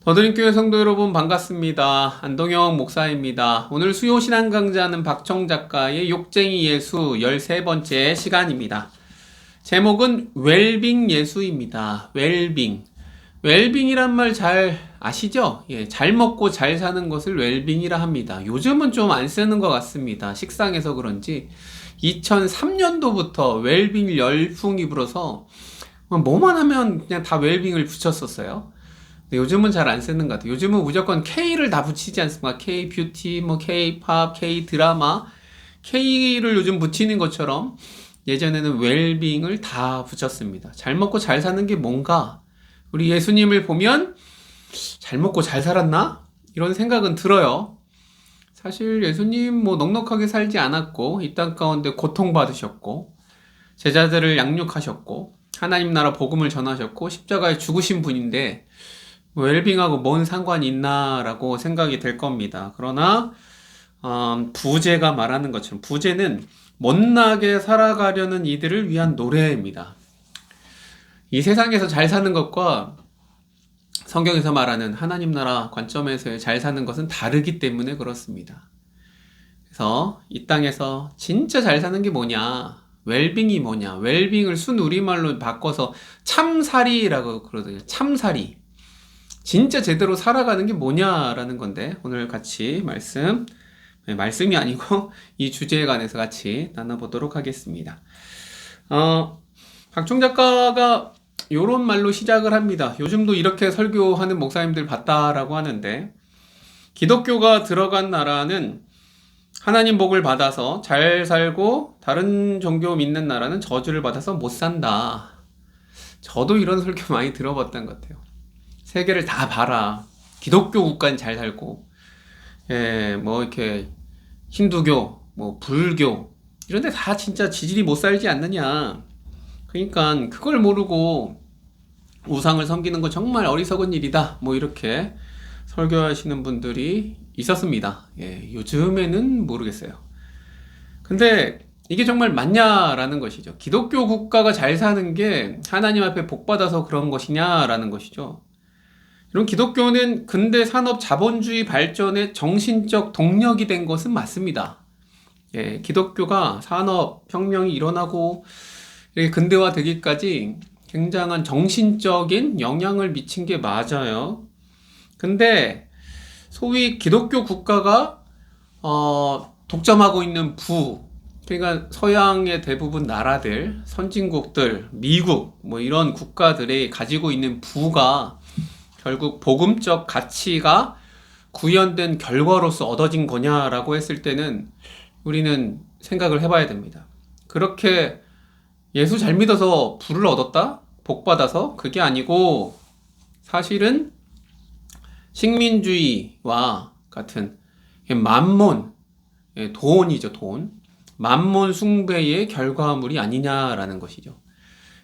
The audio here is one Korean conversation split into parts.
더드림교회 성도 여러분 반갑습니다. 안동영 목사입니다. 오늘 수요신앙 강좌하는 박청 작가의 욕쟁이 예수 13번째 시간입니다. 제목은 웰빙 예수입니다. 웰빙. 웰빙이란 말 잘 아시죠? 잘 먹고 잘 사는 것을 웰빙이라 합니다. 요즘은 좀 안 쓰는 것 같습니다. 식상해서 그런지 2003년도부터 웰빙 열풍이 불어서 뭐만 하면 그냥 다 웰빙을 붙였었어요. 요즘은 잘 안 쓰는 것 같아요. 요즘은 무조건 K를 다 붙이지 않습니까? K 뷰티, 뭐 K 팝, K 드라마, K를 요즘 붙이는 것처럼 예전에는 웰빙을 다 붙였습니다. 잘 먹고 잘 사는 게 뭔가? 우리 예수님을 보면 잘 먹고 잘 살았나? 이런 생각은 들어요. 사실 예수님 뭐 넉넉하게 살지 않았고 이 땅 가운데 고통받으셨고 제자들을 양육하셨고 하나님 나라 복음을 전하셨고 십자가에 죽으신 분인데 웰빙하고 뭔 상관이 있나라고 생각이 될 겁니다. 그러나 부제가 말하는 것처럼 부제는 못나게 살아가려는 이들을 위한 노래입니다. 이 세상에서 잘 사는 것과 성경에서 말하는 하나님 나라 관점에서의 잘 사는 것은 다르기 때문에 그렇습니다. 그래서 이 땅에서 진짜 잘 사는 게 뭐냐? 웰빙이 뭐냐? 웰빙을 순우리말로 바꿔서 참살이라고 그러거든요. 참살이. 진짜 제대로 살아가는 게 뭐냐라는 건데 오늘 같이 말씀이 아니고 이 주제에 관해서 같이 나눠보도록 하겠습니다. 박총 작가가 요런 말로 시작을 합니다. 요즘도 이렇게 설교하는 목사님들 봤다라고 하는데 기독교가 들어간 나라는 하나님 복을 받아서 잘 살고 다른 종교 믿는 나라는 저주를 받아서 못 산다. 저도 이런 설교 많이 들어봤던 것 같아요. 세계를 다 봐라. 기독교 국가는 잘 살고, 뭐 이렇게 힌두교, 뭐 불교 이런데 다 진짜 지질이 못 살지 않느냐. 그러니까 그걸 모르고 우상을 섬기는 거 정말 어리석은 일이다. 뭐 이렇게 설교하시는 분들이 있었습니다. 요즘에는 모르겠어요. 근데 이게 정말 맞냐라는 것이죠. 기독교 국가가 잘 사는 게 하나님 앞에 복 받아서 그런 것이냐라는 것이죠. 이런 기독교는 근대 산업 자본주의 발전의 정신적 동력이 된 것은 맞습니다. 기독교가 산업 혁명이 일어나고 이렇게 근대화 되기까지 굉장한 정신적인 영향을 미친 게 맞아요. 근데 소위 기독교 국가가 독점하고 있는 그러니까 서양의 대부분 나라들, 선진국들, 미국 뭐 이런 국가들이 가지고 있는 부가 결국 복음적 가치가 구현된 결과로서 얻어진 거냐라고 했을 때는 우리는 생각을 해봐야 됩니다. 그렇게 예수 잘 믿어서 부를 얻었다? 복 받아서? 그게 아니고 사실은 식민주의와 같은 만몬, 돈이죠, 돈. 만몬 숭배의 결과물이 아니냐라는 것이죠.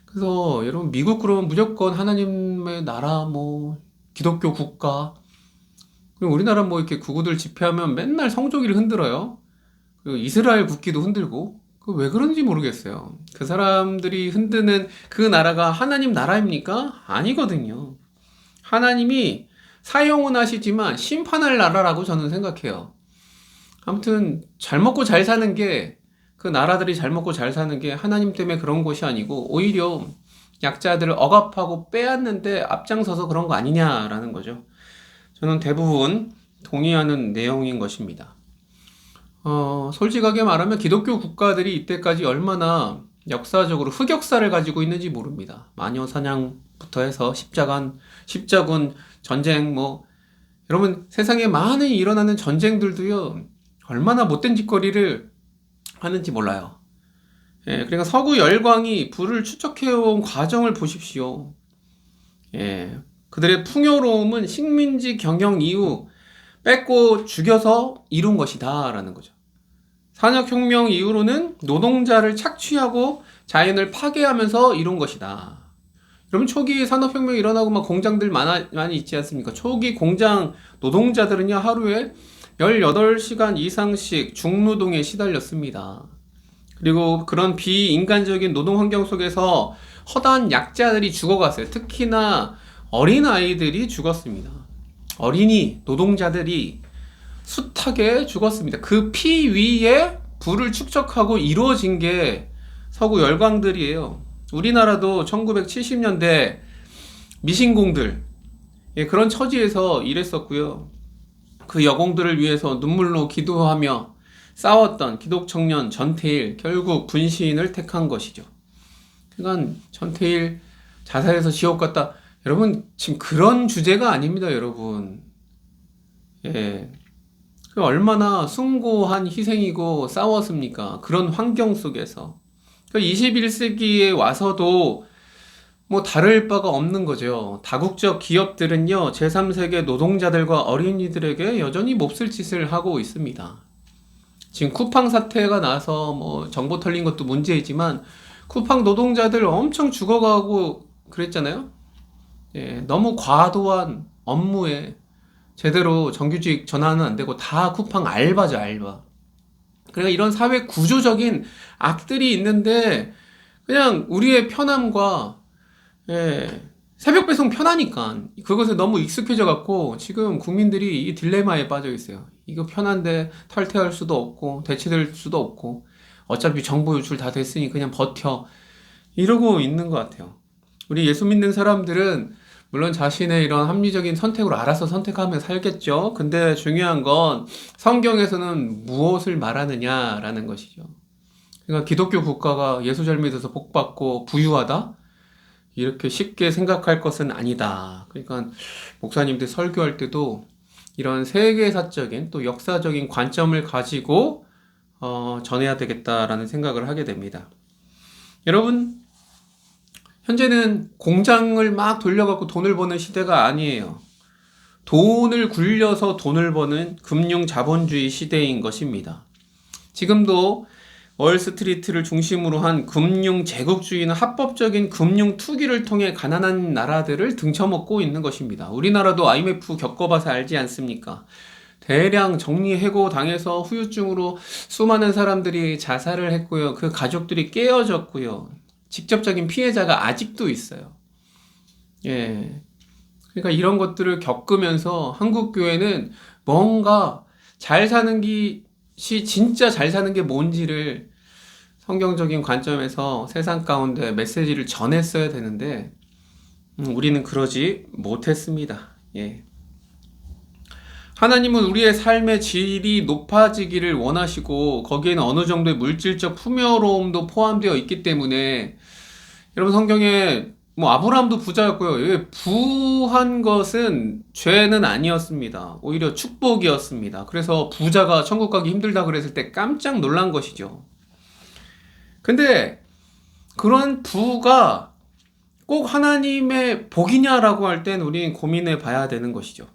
그래서 여러분 미국 그러면 무조건 하나님의 나라 뭐 기독교 국가 그리고 우리나라 뭐 이렇게 구구들 집회하면 맨날 성조기를 흔들어요. 그리고 이스라엘 국기도 흔들고 왜 그런지 모르겠어요. 그 사람들이 흔드는 그 나라가 하나님 나라입니까? 아니거든요. 하나님이 사용은 하시지만 심판할 나라라고 저는 생각해요. 아무튼 잘 먹고 잘 사는 게 그 나라들이 잘 먹고 잘 사는 게 하나님 때문에 그런 것이 아니고 오히려 약자들을 억압하고 빼앗는데 앞장서서 그런 거 아니냐라는 거죠. 저는 대부분 동의하는 내용인 것입니다. 솔직하게 말하면 기독교 국가들이 이때까지 얼마나 역사적으로 흑역사를 가지고 있는지 모릅니다. 마녀 사냥부터 해서 십자군 전쟁 여러분 세상에 많이 일어나는 전쟁들도요 얼마나 못된 짓거리를 하는지 몰라요. 그러니까 서구 열강이 불을 추적해온 과정을 보십시오. 그들의 풍요로움은 식민지 경영 이후 뺏고 죽여서 이룬 것이다 라는 거죠. 산업혁명 이후로는 노동자를 착취하고 자연을 파괴하면서 이룬 것이다. 여러분 초기 산업혁명이 일어나고 막 공장들 많이 있지 않습니까? 초기 공장 노동자들은요 하루에 18시간 이상씩 중노동에 시달렸습니다. 그리고 그런 비인간적인 노동 환경 속에서 허다한 약자들이 죽어갔어요. 특히나 어린아이들이 죽었습니다. 어린이 노동자들이 숱하게 죽었습니다. 그 피 위에 부를 축적하고 이루어진 게 서구 열강들이에요. 우리나라도 1970년대 미신공들, 그런 처지에서 일했었고요. 그 여공들을 위해서 눈물로 기도하며 싸웠던 기독 청년 전태일, 결국 분신을 택한 것이죠. 그러니까 전태일 자살해서 지옥 갔다. 여러분, 지금 그런 주제가 아닙니다, 여러분. 예. 그 얼마나 숭고한 희생이고 싸웠습니까? 그런 환경 속에서. 21세기에 와서도 뭐 다를 바가 없는 거죠. 다국적 기업들은요, 제3세계 노동자들과 어린이들에게 여전히 몹쓸 짓을 하고 있습니다. 지금 쿠팡 사태가 나서 뭐 정보 털린 것도 문제이지만 쿠팡 노동자들 엄청 죽어가고 그랬잖아요. 예, 너무 과도한 업무에 제대로 정규직 전환은 안 되고 다 쿠팡 알바죠, 알바. 그러니까 이런 사회 구조적인 악들이 있는데 그냥 우리의 편함과 새벽 배송 편하니까 그것에 너무 익숙해져 갖고 지금 국민들이 이 딜레마에 빠져 있어요. 이거 편한데 탈퇴할 수도 없고 대체될 수도 없고 어차피 정보 유출 다 됐으니 그냥 버텨 이러고 있는 것 같아요. 우리 예수 믿는 사람들은 물론 자신의 이런 합리적인 선택으로 알아서 선택하며 살겠죠. 근데 중요한 건 성경에서는 무엇을 말하느냐라는 것이죠. 그러니까 기독교 국가가 예수 잘 믿어서 복받고 부유하다? 이렇게 쉽게 생각할 것은 아니다. 그러니까 목사님들 설교할 때도 이런 세계사적인 또 역사적인 관점을 가지고 전해야 되겠다라는 생각을 하게 됩니다. 여러분, 현재는 공장을 막 돌려갖고 돈을 버는 시대가 아니에요. 돈을 굴려서 돈을 버는 금융 자본주의 시대인 것입니다. 지금도 월스트리트를 중심으로 한 금융 제국주의는 합법적인 금융 투기를 통해 가난한 나라들을 등쳐먹고 있는 것입니다. 우리나라도 IMF 겪어봐서 알지 않습니까? 대량 정리해고 당해서 후유증으로 수많은 사람들이 자살을 했고요. 그 가족들이 깨어졌고요. 직접적인 피해자가 아직도 있어요. 예. 그러니까 이런 것들을 겪으면서 한국 교회는 뭔가 잘 사는 것이 진짜 잘 사는 게 뭔지를 성경적인 관점에서 세상 가운데 메시지를 전했어야 되는데 우리는 그러지 못했습니다. 예. 하나님은 우리의 삶의 질이 높아지기를 원하시고 거기에는 어느 정도의 물질적 풍요로움도 포함되어 있기 때문에 여러분 성경에 뭐 아브라함도 부자였고요. 부한 것은 죄는 아니었습니다. 오히려 축복이었습니다. 그래서 부자가 천국 가기 힘들다 그랬을 때 깜짝 놀란 것이죠. 근데 그런 부가 꼭 하나님의 복이냐라고 할 땐 우리는 고민해 봐야 되는 것이죠.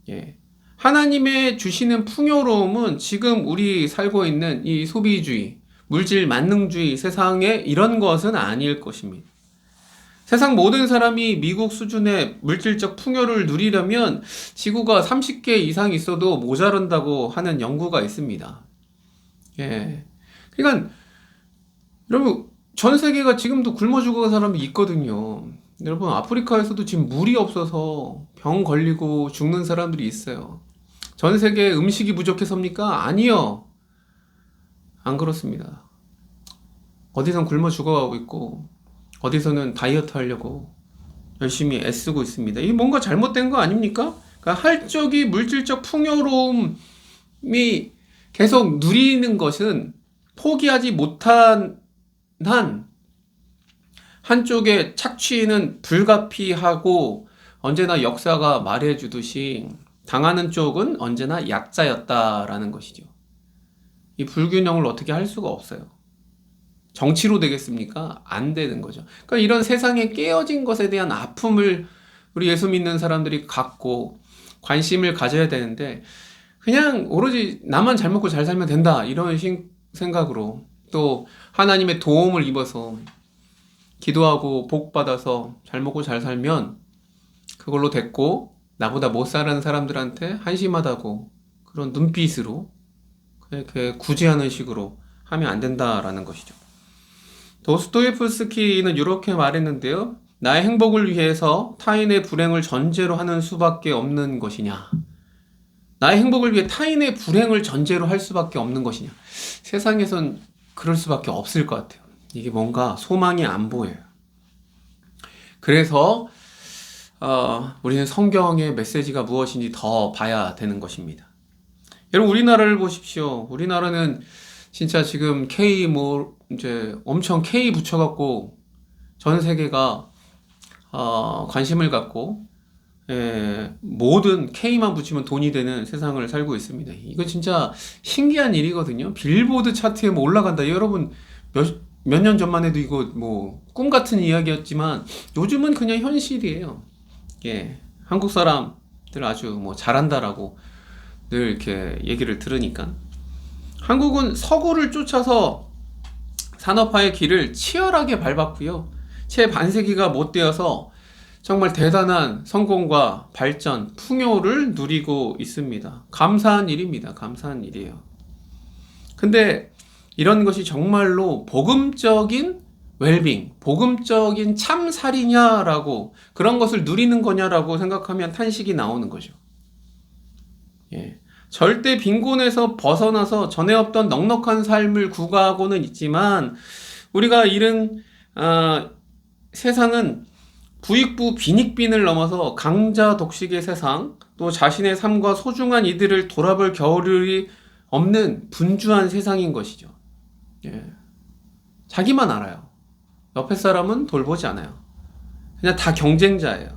예. 하나님의 주시는 풍요로움은 지금 우리 살고 있는 이 소비주의, 물질 만능주의 세상에 이런 것은 아닐 것입니다. 세상 모든 사람이 미국 수준의 물질적 풍요를 누리려면 지구가 30개 이상 있어도 모자란다고 하는 연구가 있습니다. 예. 그러니까 여러분 전 세계가 지금도 굶어 죽어가는 사람이 있거든요. 여러분 아프리카에서도 지금 물이 없어서 병 걸리고 죽는 사람들이 있어요. 전 세계 음식이 부족해서입니까? 아니요. 안 그렇습니다. 어디선 굶어 죽어가고 있고 어디서는 다이어트 하려고 열심히 애쓰고 있습니다. 이게 뭔가 잘못된 거 아닙니까? 그러니까 할적이 물질적 풍요로움이 계속 누리는 것은 포기하지 못한 한 한쪽의 착취는 불가피하고 언제나 역사가 말해주듯이 당하는 쪽은 언제나 약자였다라는 것이죠. 이 불균형을 어떻게 할 수가 없어요. 정치로 되겠습니까? 안 되는 거죠. 그러니까 이런 세상에 깨어진 것에 대한 아픔을 우리 예수 믿는 사람들이 갖고 관심을 가져야 되는데 그냥 오로지 나만 잘 먹고 잘 살면 된다 이런 생각으로 또 하나님의 도움을 입어서 기도하고 복 받아서 잘 먹고 잘 살면 그걸로 됐고 나보다 못 사는 사람들한테 한심하다고 그런 눈빛으로 그렇게 구제하는 식으로 하면 안 된다라는 것이죠. 도스토예프스키는 이렇게 말했는데요. 나의 행복을 위해서 타인의 불행을 전제로 하는 수밖에 없는 것이냐? 나의 행복을 위해 타인의 불행을 전제로 할 수밖에 없는 것이냐? 세상에선 그럴 수밖에 없을 것 같아요. 이게 뭔가 소망이 안 보여요. 그래서 우리는 성경의 메시지가 무엇인지 더 봐야 되는 것입니다. 여러분, 우리나라를 보십시오. 우리나라는 진짜 지금 이제 엄청 K 붙여갖고 전 세계가 관심을 갖고, 모든 K만 붙이면 돈이 되는 세상을 살고 있습니다. 이거 진짜 신기한 일이거든요. 빌보드 차트에 뭐 올라간다. 여러분, 몇 년 전만 해도 이거 뭐 꿈 같은 이야기였지만 요즘은 그냥 현실이에요. 한국 사람들 아주 뭐 잘한다라고 늘 이렇게 얘기를 들으니까. 한국은 서구를 쫓아서 산업화의 길을 치열하게 밟았고요. 채 반세기가 못 되어서 정말 대단한 성공과 발전, 풍요를 누리고 있습니다. 감사한 일입니다. 감사한 일이에요. 근데 이런 것이 정말로 복음적인 웰빙, 복음적인 참살이냐라고, 그런 것을 누리는 거냐라고 생각하면 탄식이 나오는 거죠. 절대 빈곤에서 벗어나서 전에 없던 넉넉한 삶을 구가하고는 있지만, 우리가 잃은 세상은 부익부 빈익빈을 넘어서 강자 독식의 세상, 또 자신의 삶과 소중한 이들을 돌아볼 겨를이 없는 분주한 세상인 것이죠. 자기만 알아요. 옆에 사람은 돌보지 않아요. 그냥 다 경쟁자예요.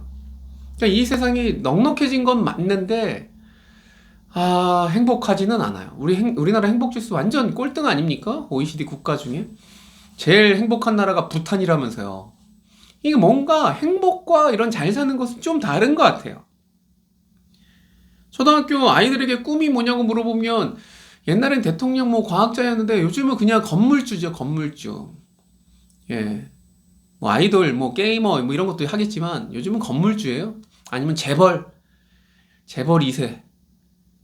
그러니까 이 세상이 넉넉해진 건 맞는데 행복하지는 않아요. 우리나라 행복지수 완전 꼴등 아닙니까? OECD 국가 중에 제일 행복한 나라가 부탄이라면서요. 이게 뭔가 행복과 이런 잘 사는 것은 좀 다른 것 같아요. 초등학교 아이들에게 꿈이 뭐냐고 물어보면 옛날엔 대통령 뭐 과학자였는데 요즘은 그냥 건물주죠, 건물주. 뭐 아이돌, 뭐 게이머, 뭐 이런 것도 하겠지만 요즘은 건물주예요. 아니면 재벌 2세.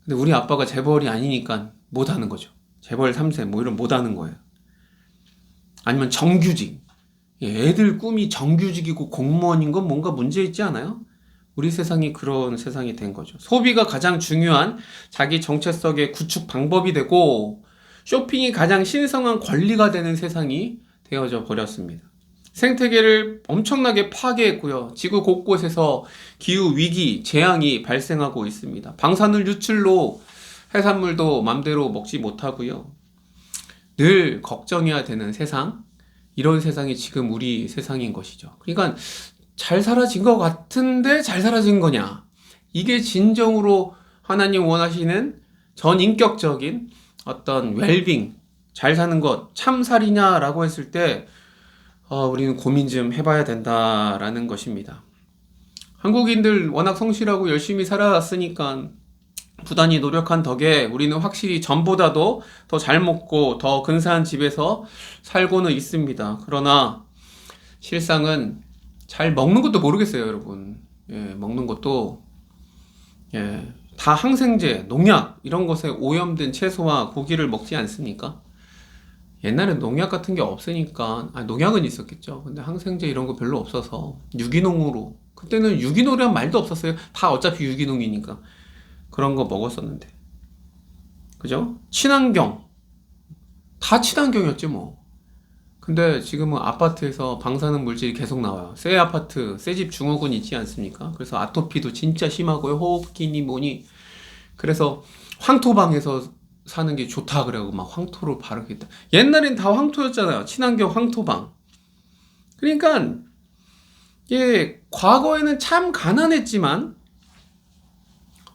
근데 우리 아빠가 재벌이 아니니까 못 하는 거죠. 재벌 3세, 뭐 이런 못 하는 거예요. 아니면 정규직. 애들 꿈이 정규직이고 공무원인 건 뭔가 문제 있지 않아요? 우리 세상이 그런 세상이 된 거죠. 소비가 가장 중요한 자기 정체성의 구축 방법이 되고, 쇼핑이 가장 신성한 권리가 되는 세상이 되어져 버렸습니다. 생태계를 엄청나게 파괴했고요. 지구 곳곳에서 기후 위기, 재앙이 발생하고 있습니다. 방사능 유출로 해산물도 맘대로 먹지 못하고요. 늘 걱정해야 되는 세상, 이런 세상이 지금 우리 세상인 것이죠. 그러니까 잘 사라진 것 같은데 잘 사라진 거냐? 이게 진정으로 하나님 원하시는 전인격적인 어떤 웰빙, 잘 사는 것, 참살이냐라고 했을 때 우리는 고민 좀 해봐야 된다라는 것입니다. 한국인들 워낙 성실하고 열심히 살아왔으니까 부단히 노력한 덕에 우리는 확실히 전보다도 더 잘 먹고 더 근사한 집에서 살고는 있습니다. 그러나 실상은 잘 먹는 것도 모르겠어요, 여러분. 먹는 것도 다 항생제, 농약 이런 것에 오염된 채소와 고기를 먹지 않습니까? 옛날엔 농약 같은 게 없으니까, 농약은 있었겠죠. 근데 항생제 이런 거 별로 없어서 유기농으로, 그때는 유기농이란 말도 없었어요. 다 어차피 유기농이니까 그런 거 먹었었는데, 그죠? 친환경, 다 친환경이었지 뭐. 근데 지금은 아파트에서 방사능 물질이 계속 나와요. 새 아파트, 새 집 증후군 있지 않습니까? 그래서 아토피도 진짜 심하고요. 호흡기니 뭐니. 그래서 황토방에서 사는 게 좋다 그래고 막 황토를 바르겠다. 옛날엔 다 황토였잖아요. 친환경 황토방. 그러니까 과거에는 참 가난했지만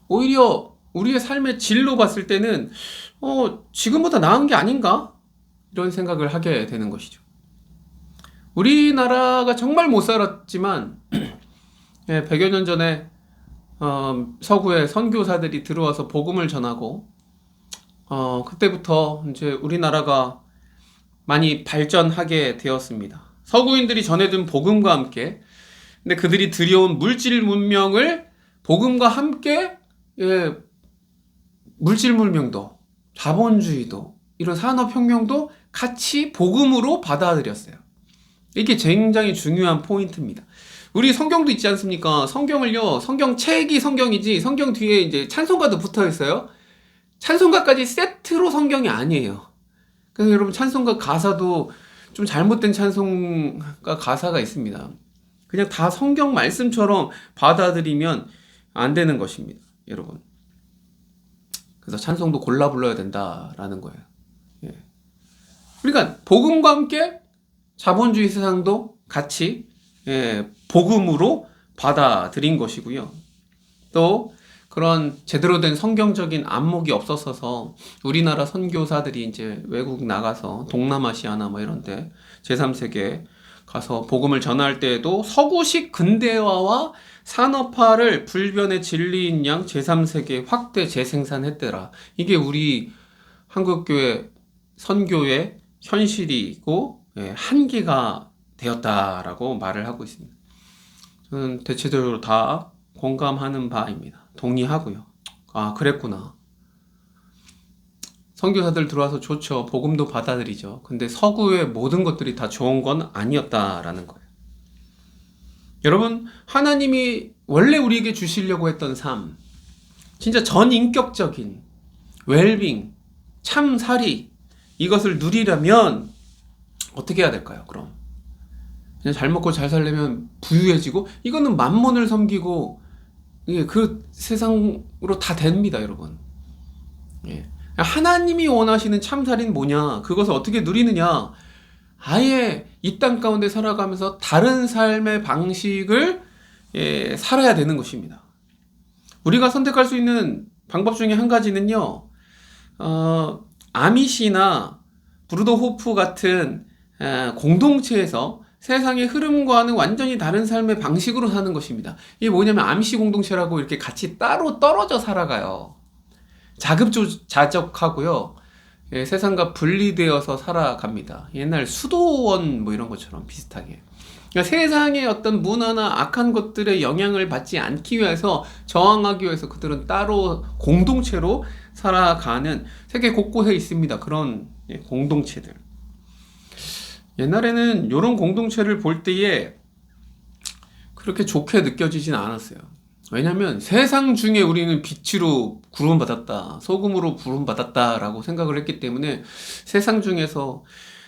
오히려 우리의 삶의 질로 봤을 때는 지금보다 나은 게 아닌가? 이런 생각을 하게 되는 것이죠. 우리나라가 정말 못 살았지만 100여 년 전에 서구의 선교사들이 들어와서 복음을 전하고 그때부터 이제 우리나라가 많이 발전하게 되었습니다. 서구인들이 전해준 복음과 함께, 근데 그들이 들여온 물질 문명을 복음과 함께 물질 문명도, 자본주의도, 이런 산업혁명도 같이 복음으로 받아들였어요. 이게 굉장히 중요한 포인트입니다. 우리 성경도 있지 않습니까? 성경을요, 성경책이 성경이지, 성경 뒤에 이제 찬송가도 붙어 있어요. 찬송가까지 세트로 성경이 아니에요. 그래서 여러분, 찬송가 가사도 좀 잘못된 찬송가 가사가 있습니다. 그냥 다 성경 말씀처럼 받아들이면 안 되는 것입니다, 여러분. 그래서 찬송도 골라 불러야 된다라는 거예요. 예. 그러니까 복음과 함께 자본주의 세상도 같이 복음으로 받아들인 것이고요. 또 그런 제대로 된 성경적인 안목이 없었어서 우리나라 선교사들이 이제 외국 나가서 동남아시아나 뭐 이런데 제3세계 가서 복음을 전할 때에도 서구식 근대화와 산업화를 불변의 진리인 양 제3세계 확대 재생산했더라. 이게 우리 한국교회 선교의 현실이고 한계가 되었다라고 말을 하고 있습니다. 저는 대체적으로 다 공감하는 바입니다. 동의하고요. 아, 그랬구나. 선교사들 들어와서 좋죠. 복음도 받아들이죠. 근데 서구의 모든 것들이 다 좋은 건 아니었다라는 거예요. 여러분, 하나님이 원래 우리에게 주시려고 했던 삶, 진짜 전인격적인 웰빙, 참사리, 이것을 누리려면 어떻게 해야 될까요? 그럼 그냥 잘 먹고 잘 살려면 부유해지고, 이거는 만몬을 섬기고 그 세상으로 다 됩니다, 여러분. 하나님이 원하시는 참살인 뭐냐? 그것을 어떻게 누리느냐? 아예 이 땅 가운데 살아가면서 다른 삶의 방식을 살아야 되는 것입니다. 우리가 선택할 수 있는 방법 중에 한 가지는요, 아미시나 브루더 호프 같은 공동체에서 세상의 흐름과는 완전히 다른 삶의 방식으로 사는 것입니다. 이게 뭐냐면 아미시 공동체라고 이렇게 같이 따로 떨어져 살아가요. 자급자족하고요. 세상과 분리되어서 살아갑니다. 옛날 수도원 뭐 이런 것처럼 비슷하게. 그러니까 세상의 어떤 문화나 악한 것들의 영향을 받지 않기 위해서, 저항하기 위해서 그들은 따로 공동체로 살아가는, 세계 곳곳에 있습니다. 그런 공동체들. 옛날에는 이런 공동체를 볼 때에 그렇게 좋게 느껴지진 않았어요. 왜냐면 세상 중에 우리는 빛으로 구원받았다, 소금으로 부름받았다 라고 생각을 했기 때문에 세상 중에서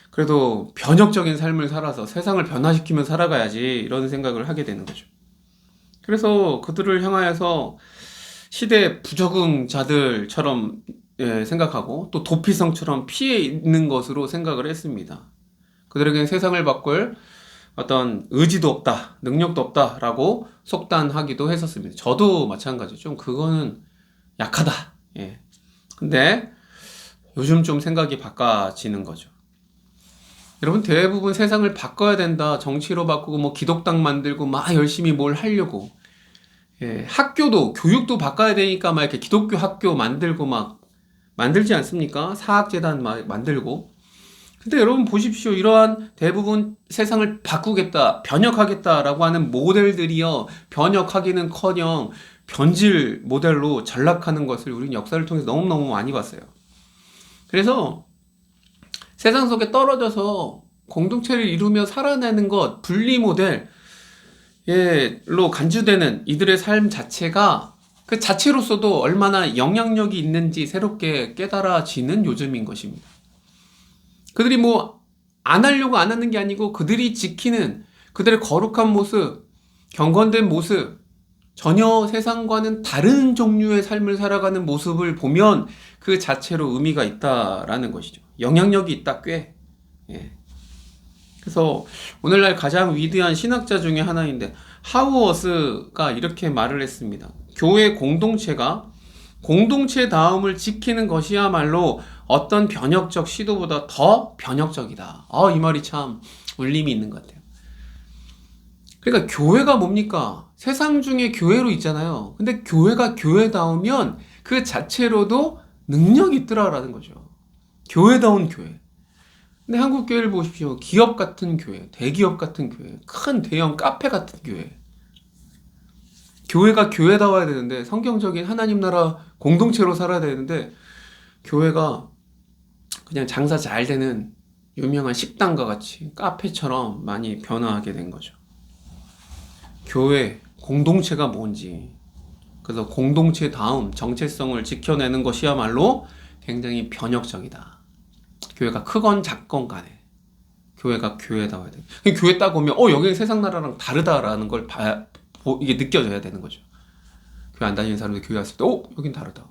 그래도 변혁적인 삶을 살아서 세상을 변화시키며 살아가야지, 이런 생각을 하게 되는 거죠. 그래서 그들을 향하여서 시대 부적응자들처럼 생각하고, 또 도피성처럼 피해 있는 것으로 생각을 했습니다. 그들에게는 세상을 바꿀 어떤 의지도 없다, 능력도 없다라고 속단하기도 했었습니다. 저도 마찬가지죠. 좀 그거는 약하다. 근데 요즘 좀 생각이 바꿔지는 거죠. 여러분, 대부분 세상을 바꿔야 된다, 정치로 바꾸고 뭐 기독당 만들고 막 열심히 뭘 하려고, 학교도 교육도 바꿔야 되니까 막 이렇게 기독교 학교 만들고 막 만들지 않습니까? 사학재단 막 만들고. 근데 여러분 보십시오. 이러한 대부분 세상을 바꾸겠다, 변혁하겠다라고 하는 모델들이요, 변혁하기는커녕 변질 모델로 전락하는 것을 우리는 역사를 통해서 너무너무 많이 봤어요. 그래서 세상 속에 떨어져서 공동체를 이루며 살아내는 것, 분리 모델로 간주되는 이들의 삶 자체가 그 자체로서도 얼마나 영향력이 있는지 새롭게 깨달아지는 요즘인 것입니다. 그들이 뭐 안 하려고 안 하는 게 아니고, 그들이 지키는 그들의 거룩한 모습, 경건된 모습, 전혀 세상과는 다른 종류의 삶을 살아가는 모습을 보면 그 자체로 의미가 있다라는 것이죠. 영향력이 있다, 꽤. 그래서 오늘날 가장 위대한 신학자 중에 하나인데, 하우어스가 이렇게 말을 했습니다. 교회 공동체가 공동체다움을 지키는 것이야말로 어떤 변혁적 시도보다 더 변혁적이다. 이 말이 참 울림이 있는 것 같아요. 그러니까 교회가 뭡니까? 세상 중에 교회로 있잖아요. 근데 교회가 교회다우면 그 자체로도 능력이 있더라라는 거죠. 교회다운 교회. 근데 한국 교회를 보십시오. 기업 같은 교회, 대기업 같은 교회, 큰 대형 카페 같은 교회. 교회가 교회다워야 되는데, 성경적인 하나님 나라 공동체로 살아야 되는데, 교회가 그냥 장사 잘 되는 유명한 식당과 같이 카페처럼 많이 변화하게 된 거죠. 교회, 공동체가 뭔지, 그래서 공동체 다음 정체성을 지켜내는 것이야말로 굉장히 변혁적이다. 교회가 크건 작건 간에 교회가 교회다워야 돼. 교회 딱 보면 여기는 세상 나라랑 다르다라는 걸 이게 느껴져야 되는 거죠. 교회 안 다니는 사람들 교회 왔을 때 여긴 다르다.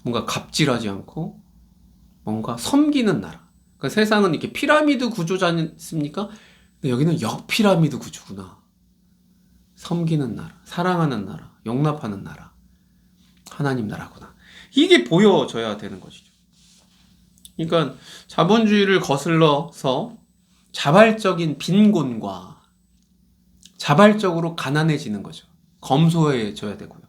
뭔가 갑질하지 않고 뭔가 섬기는 나라. 그러니까 세상은 이렇게 피라미드 구조지 않습니까? 근데 여기는 역피라미드 구조구나. 섬기는 나라, 사랑하는 나라, 용납하는 나라, 하나님 나라구나. 이게 보여져야 되는 것이죠. 그러니까 자본주의를 거슬러서 자발적인 빈곤과 자발적으로 가난해지는 거죠. 검소해져야 되고요.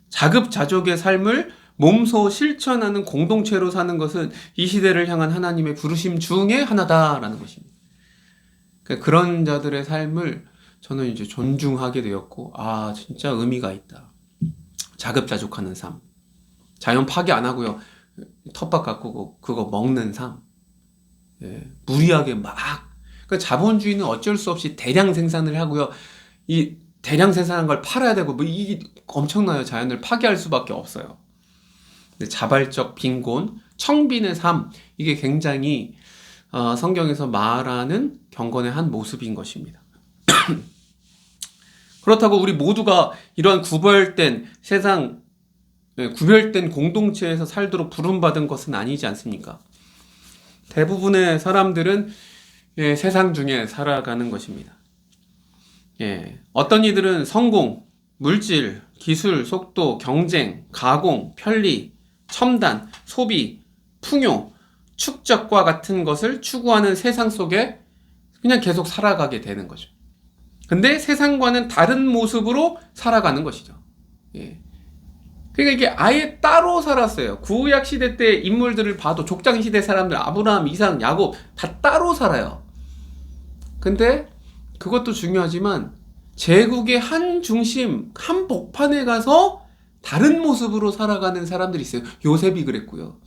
자급자족의 삶을 몸소 실천하는 공동체로 사는 것은 이 시대를 향한 하나님의 부르심 중에 하나다라는 것입니다. 그러니까 그런 자들의 삶을 저는 이제 존중하게 되었고, 진짜 의미가 있다. 자급자족하는 삶. 자연 파괴 안 하고요. 텃밭 가꾸고 그거 먹는 삶. 무리하게 막. 그러니까 자본주의는 어쩔 수 없이 대량 생산을 하고요. 이 대량 생산한 걸 팔아야 되고, 이게 엄청나요. 자연을 파괴할 수밖에 없어요. 근데 자발적 빈곤, 청빈의 삶, 이게 굉장히 성경에서 말하는 경건의 한 모습인 것입니다. 그렇다고 우리 모두가 이러한 구별된 세상, 구별된 공동체에서 살도록 부름받은 것은 아니지 않습니까? 대부분의 사람들은 세상 중에 살아가는 것입니다. 어떤 이들은 성공, 물질, 기술, 속도, 경쟁, 가공, 편리, 첨단, 소비, 풍요, 축적과 같은 것을 추구하는 세상 속에 그냥 계속 살아가게 되는 거죠. 근데 세상과는 다른 모습으로 살아가는 것이죠. 그러니까 이게 아예 따로 살았어요. 구약 시대 때 인물들을 봐도 족장 시대 사람들, 아브라함, 이삭, 야곱 다 따로 살아요. 근데 그것도 중요하지만 제국의 한 중심, 한 복판에 가서 다른 모습으로 살아가는 사람들이 있어요. 요셉이 그랬고요.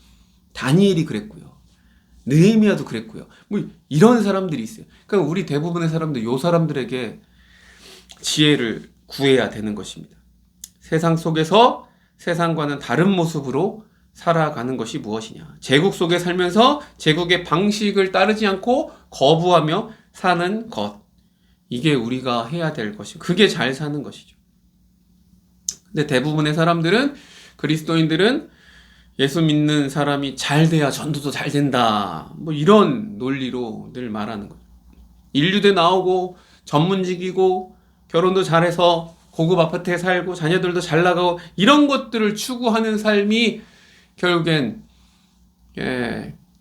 다니엘이 그랬고요. 느헤미야도 그랬고요. 이런 사람들이 있어요. 그러니까 우리 대부분의 사람들, 요 사람들에게 지혜를 구해야 되는 것입니다. 세상 속에서 세상과는 다른 모습으로 살아가는 것이 무엇이냐. 제국 속에 살면서 제국의 방식을 따르지 않고 거부하며 사는 것. 이게 우리가 해야 될 것이고, 그게 잘 사는 것이죠. 근데 대부분의 사람들은, 그리스도인들은 예수 믿는 사람이 잘 돼야 전도도 잘 된다. 이런 논리로 늘 말하는 거예요. 인류대 나오고, 전문직이고, 결혼도 잘해서 고급 아파트에 살고, 자녀들도 잘 나가고, 이런 것들을 추구하는 삶이 결국엔,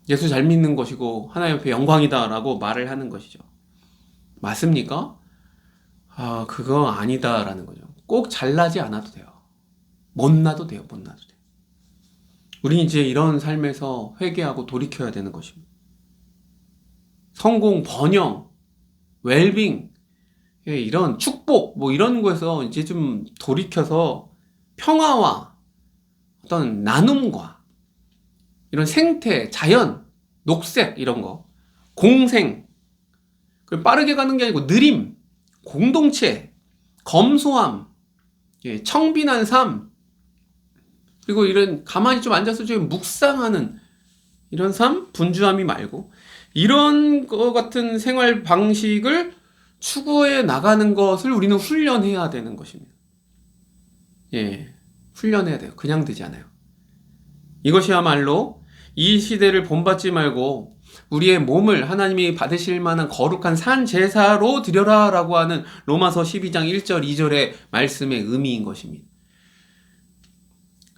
예수 잘 믿는 것이고, 하나님 앞에 영광이다라고 말을 하는 것이죠. 맞습니까? 그거 아니다라는 거죠. 꼭 잘나지 않아도 돼요. 못나도 돼요. 못나도 돼요. 우리 이제 이런 삶에서 회개하고 돌이켜야 되는 것입니다. 성공, 번영, 웰빙, 이런 축복, 이런 거에서 이제 좀 돌이켜서 평화와 어떤 나눔과 이런 생태, 자연, 녹색, 이런 거, 공생, 빠르게 가는 게 아니고 느림, 공동체, 검소함, 청빈한 삶, 그리고 이런 가만히 좀 앉아서 좀 묵상하는 이런 삶, 분주함이 말고 이런 것 같은 생활 방식을 추구해 나가는 것을 우리는 훈련해야 되는 것입니다. 훈련해야 돼요. 그냥 되지 않아요. 이것이야말로 이 시대를 본받지 말고 우리의 몸을 하나님이 받으실 만한 거룩한 산 제사로 드려라 라고 하는 로마서 12장 1절 2절의 말씀의 의미인 것입니다.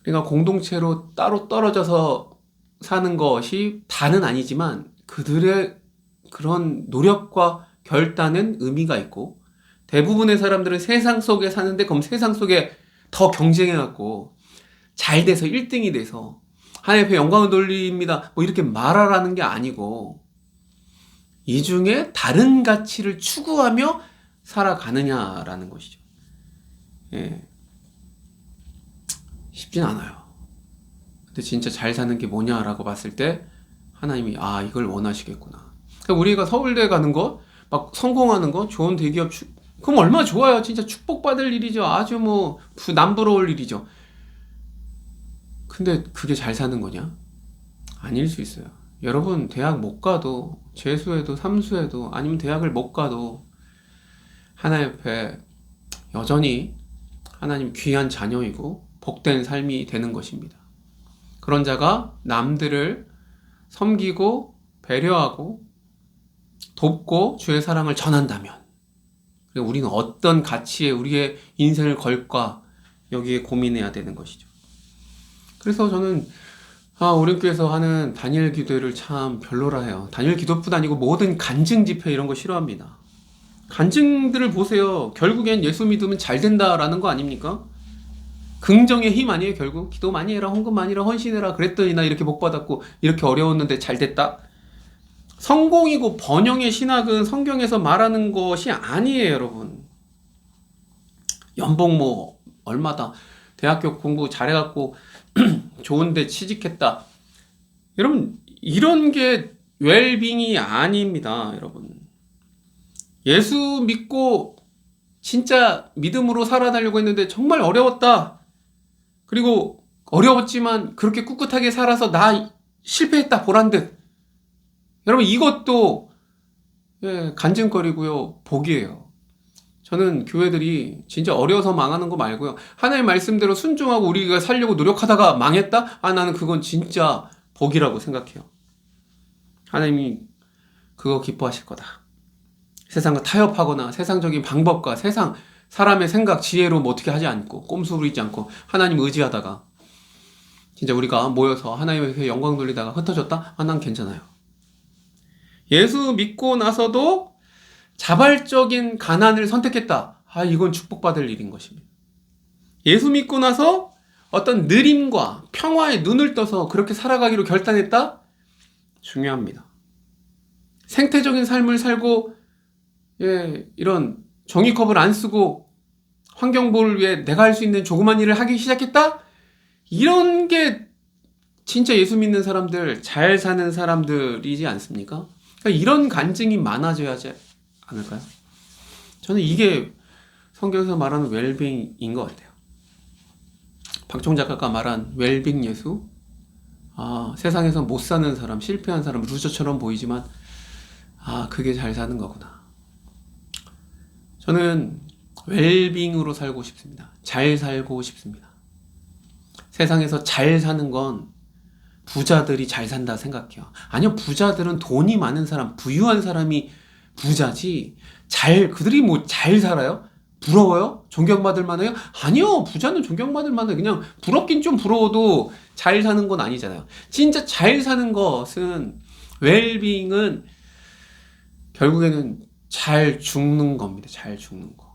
그러니까 공동체로 따로 떨어져서 사는 것이 다는 아니지만 그들의 그런 노력과 결단은 의미가 있고, 대부분의 사람들은 세상 속에 사는데 그럼 세상 속에 더 경쟁해갖고 잘 돼서 1등이 돼서 하나님 앞에 영광을 돌립니다 이렇게 말하라는 게 아니고, 이 중에 다른 가치를 추구하며 살아가느냐라는 것이죠. 쉽진 않아요. 근데 진짜 잘 사는 게 뭐냐라고 봤을 때 하나님이 이걸 원하시겠구나. 그러니까 우리가 서울대 가는 거, 막 성공하는 거, 좋은 대기업 그럼 얼마나 좋아요. 진짜 축복받을 일이죠. 아주 뭐 남부러울 일이죠. 근데 그게 잘 사는 거냐? 아닐 수 있어요. 여러분 대학 못 가도 재수해도 삼수해도 아니면 대학을 못 가도 하나님 앞에 여전히 하나님 귀한 자녀이고 복된 삶이 되는 것입니다. 그런 자가 남들을 섬기고 배려하고 돕고 주의 사랑을 전한다면 우리는 어떤 가치에 우리의 인생을 걸까 여기에 고민해야 되는 것이죠. 그래서 저는 오륜교에서 하는 단일 기도를 참 별로라 해요. 단일 기도뿐 아니고 모든 간증 집회 이런 거 싫어합니다. 간증들을 보세요. 결국엔 예수 믿으면 잘 된다라는 거 아닙니까? 긍정의 힘 아니에요. 결국 기도 많이 해라, 헌금 많이 해라, 헌신해라 그랬더니 나 이렇게 복 받았고 이렇게 어려웠는데 잘 됐다. 성공이고 번영의 신학은 성경에서 말하는 것이 아니에요, 여러분. 연봉 뭐 얼마다, 대학교 공부 잘해갖고 좋은데 취직했다. 여러분 이런 게 웰빙이 아닙니다, 여러분. 예수 믿고 진짜 믿음으로 살아가려고 했는데 정말 어려웠다. 그리고 어려웠지만 그렇게 꿋꿋하게 살아서 나 실패했다 보란듯. 여러분 이것도 간증거리고요, 복이에요. 저는 교회들이 진짜 어려워서 망하는 거 말고요, 하나님의 말씀대로 순종하고 우리가 살려고 노력하다가 망했다? 나는 그건 진짜 복이라고 생각해요. 하나님이 그거 기뻐하실 거다. 세상과 타협하거나 세상적인 방법과 세상 사람의 생각, 지혜로 뭐 어떻게 하지 않고 꼼수 부리지 않고 하나님 의지하다가 진짜 우리가 모여서 하나님의 영광 돌리다가 흩어졌다? 난 괜찮아요. 예수 믿고 나서도 자발적인 가난을 선택했다. 이건 축복받을 일인 것입니다. 예수 믿고 나서 어떤 느림과 평화에 눈을 떠서 그렇게 살아가기로 결단했다? 중요합니다. 생태적인 삶을 살고 이런 종이컵을 안 쓰고 환경보호를 위해 내가 할 수 있는 조그만 일을 하기 시작했다? 이런 게 진짜 예수 믿는 사람들, 잘 사는 사람들이지 않습니까? 그러니까 이런 간증이 많아져야 하지 않을까요? 저는 이게 성경에서 말하는 웰빙인 것 같아요. 박종 작가가 말한 웰빙 예수? 세상에서 못 사는 사람, 실패한 사람, 루저처럼 보이지만 그게 잘 사는 거구나. 저는 웰빙으로 살고 싶습니다. 잘 살고 싶습니다. 세상에서 잘 사는 건 부자들이 잘 산다 생각해요. 아니요, 부자들은 돈이 많은 사람, 부유한 사람이 부자지. 그들이 뭐 잘 살아요? 부러워요? 존경받을 만해요? 아니요, 부자는 존경받을 만해. 그냥 부럽긴 좀 부러워도 잘 사는 건 아니잖아요. 진짜 잘 사는 것은, 웰빙은 결국에는 잘 죽는 겁니다. 잘 죽는 거.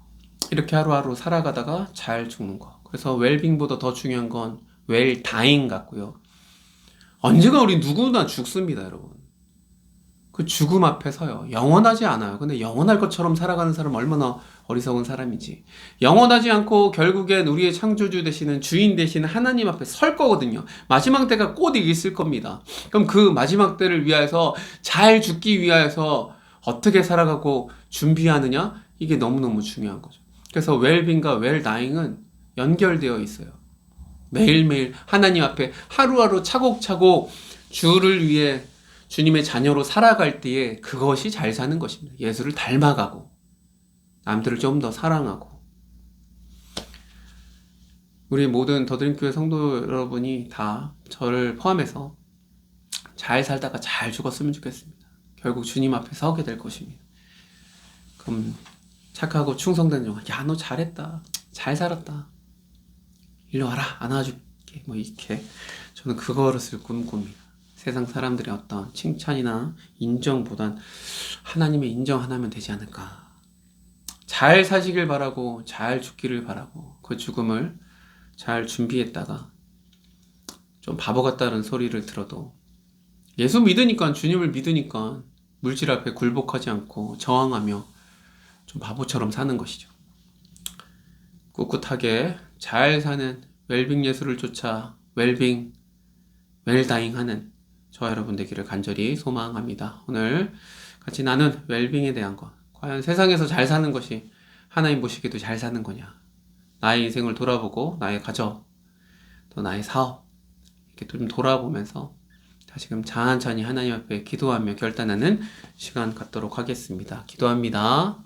이렇게 하루하루 살아가다가 잘 죽는 거. 그래서 웰빙보다 더 중요한 건 웰다잉 같고요. 언젠가 우리 누구나 죽습니다, 여러분. 그 죽음 앞에 서요. 영원하지 않아요. 근데 영원할 것처럼 살아가는 사람 얼마나 어리석은 사람이지. 영원하지 않고 결국엔 우리의 창조주 되시는, 주인 되시는 하나님 앞에 설 거거든요. 마지막 때가 곧 있을 겁니다. 그럼 그 마지막 때를 위해서, 잘 죽기 위해서 어떻게 살아가고 준비하느냐? 이게 너무너무 중요한 거죠. 그래서 웰빙과 웰다잉은 연결되어 있어요. 매일매일 하나님 앞에 하루하루 차곡차곡 주를 위해 주님의 자녀로 살아갈 때에 그것이 잘 사는 것입니다. 예수를 닮아가고 남들을 좀 더 사랑하고. 우리 모든 더드림교회 성도 여러분이 다 저를 포함해서 잘 살다가 잘 죽었으면 좋겠습니다. 결국 주님 앞에 서게 될 것입니다. 그럼 착하고 충성된 종, 너 잘했다, 잘 살았다, 일로 와라, 안아줄게, 뭐 이렇게. 저는 그거를 꿈꿉니다. 세상 사람들의 어떤 칭찬이나 인정보단 하나님의 인정 하나면 되지 않을까. 잘 사시길 바라고, 잘 죽기를 바라고, 그 죽음을 잘 준비했다가 좀 바보 같다는 소리를 들어도 예수 믿으니까, 주님을 믿으니까 물질 앞에 굴복하지 않고 저항하며 좀 바보처럼 사는 것이죠. 꿋꿋하게 잘 사는 웰빙 예수를 쫓아 웰빙, 웰다잉 하는 저 여러분 되기를 간절히 소망합니다. 오늘 같이 나눈 웰빙에 대한 것, 과연 세상에서 잘 사는 것이 하나님 보시기에도 잘 사는 거냐? 나의 인생을 돌아보고 나의 가정, 또 나의 사업 이렇게 좀 돌아보면서 다시금 천천히 하나님 앞에 기도하며 결단하는 시간 갖도록 하겠습니다. 기도합니다.